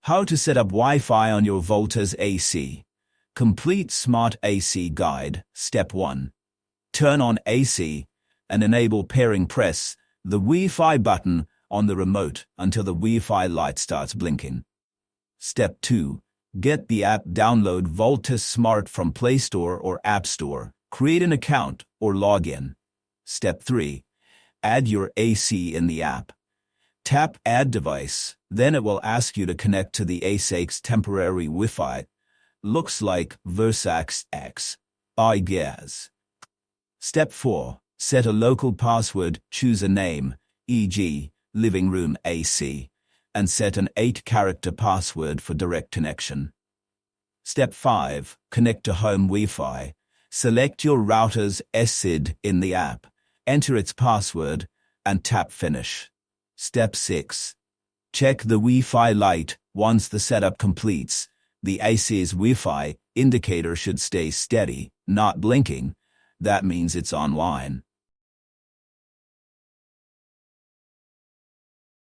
How to set up Wi-Fi on your Voltas AC. Complete Smart AC Guide. Step 1. Turn on AC and enable pairing. Press the Wi-Fi button on the remote until the Wi-Fi light starts blinking. Step 2. Get the app. Download Voltas Smart from Play Store or App Store. Create an account or log in. Step 3. Add your AC in the app. Tap Add Device, then it will ask you to connect to the AC's temporary Wi-Fi. Looks like Voltas X, I guess. Step 4. Set a local password. Choose a name, e.g., Living Room AC, and set an 8-character password for direct connection. Step 5. Connect to home Wi-Fi. Select your router's SID in the app, enter its password, and tap Finish. Step 6. Check the Wi-Fi light. Once the setup completes, the AC's Wi-Fi indicator should stay steady, not blinking. That means it's online.